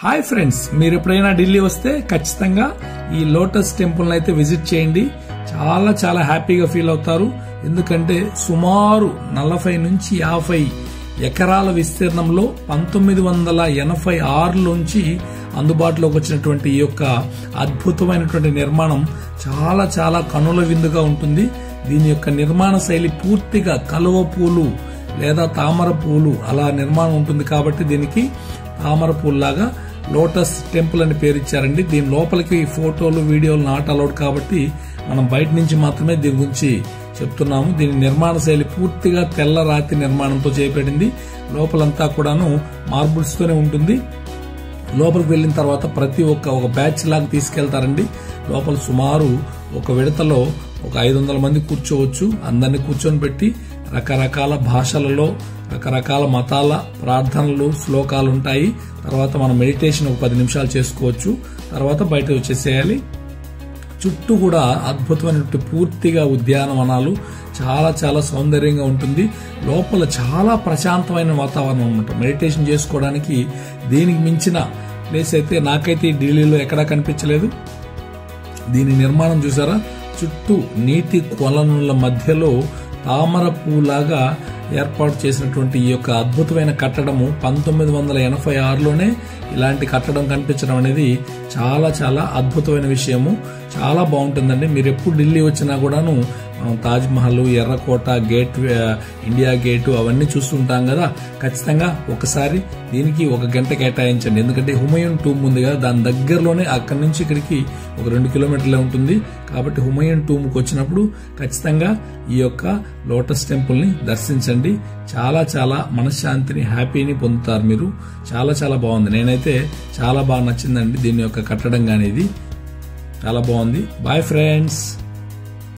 Hi friends, మీరు ఎప్పుడైనా ఢిల్లీ వస్తే ఖచ్చితంగా ఈ లోటస్ టెంపుల్ అయితే విజిట్ చేయండి. చాలా చాలా హ్యాపీగా ఫీల్ అవుతారు. ఎందుకంటే సుమారు 40 నుంచి 50 ఎకరాల విస్తీర్ణంలో 1986లోంచి అందుబాటులోకి వచ్చినటువంటి ఈ యొక్క అద్భుతమైనటువంటి నిర్మాణం చాలా చాలా కనుల విందుగా ఉంటుంది. దీని యొక్క నిర్మాణ శైలి పూర్తిగా కలువ పూలు లేదా తామర పూలు అలా నిర్మాణం ఉంటుంది. కాబట్టి దీనికి తామర పూల్లాగా లోటస్ టెంపుల్ అని పేరు ఇచ్చారండి. దీని లోపలికి ఫోటోలు వీడియోలు నాట్ అలౌడ్ కాబట్టి మనం బయట నుంచి మాత్రమే దీని గురించి చెప్తున్నాము. దీని నిర్మాణ శైలి పూర్తిగా తెల్ల రాతి నిర్మాణంతో చేయబడింది. లోపలంతా కూడాను మార్బుల్స్ తోనే ఉంటుంది. లోపలికి వెళ్లిన తర్వాత ప్రతి ఒక బ్యాచ్ లాగా తీసుకెళ్తారండి. లోపల సుమారు ఒక విడతలో ఒక 500 మంది కూర్చోవచ్చు. అందరినీ కూర్చొని పెట్టి రకరకాల భాషలలో రకరకాల మతాల ప్రార్థనలు శ్లోకాలు ఉంటాయి. తర్వాత మనం మెడిటేషన్ ఒక 10 నిమిషాలు చేసుకోవచ్చు. తర్వాత బయట వచ్చేసేయాలి. చుట్టూ కూడా అద్భుతమైనటువంటి పూర్తిగా ఉద్యానవనాలు, చాలా చాలా సౌందర్యంగా ఉంటుంది. లోపల చాలా ప్రశాంతమైన వాతావరణం అన్నమాట. మెడిటేషన్ చేసుకోవడానికి దీనికి మించిన ప్లేస్ అయితే నాకైతే ఢిల్లీలో ఎక్కడా కనిపించలేదు. దీని నిర్మాణం చూసారా, చుట్టూ నీటి కొలనుల మధ్యలో తామర పూలాగా ఏర్పాటు చేసినటువంటి ఈ యొక్క అద్భుతమైన కట్టడము 1986లోనే ఇలాంటి కట్టడం కనిపించడం అనేది చాలా చాలా అద్భుతమైన విషయము. చాలా బాగుంటుందండి. మీరు ఎప్పుడు ఢిల్లీ వచ్చినా కూడాను తాజ్ మహల్, ఎర్రకోట, గేట్, ఇండియా గేటు అవన్నీ చూస్తుంటాం కదా. ఖచ్చితంగా ఒకసారి దీనికి 1 గంట కేటాయించండి. ఎందుకంటే హుమయూన్ టూమ్ ఉంది కదా, దాని దగ్గరలోనే అక్కడి నుంచి ఇక్కడికి ఒక 2 కిలోమీటర్లే ఉంటుంది. కాబట్టి హుమయూన్ టూమ్కి వచ్చినప్పుడు ఖచ్చితంగా ఈ యొక్క లోటస్ టెంపుల్ ని దర్శించండి. చాలా చాలా మనశ్శాంతిని, హ్యాపీని పొందుతారు మీరు. చాలా చాలా బాగుంది. నేనైతే చాలా బాగా నచ్చిందండి దీని యొక్క కట్టడం అనేది. చాలా బాగుంది. Bye friends.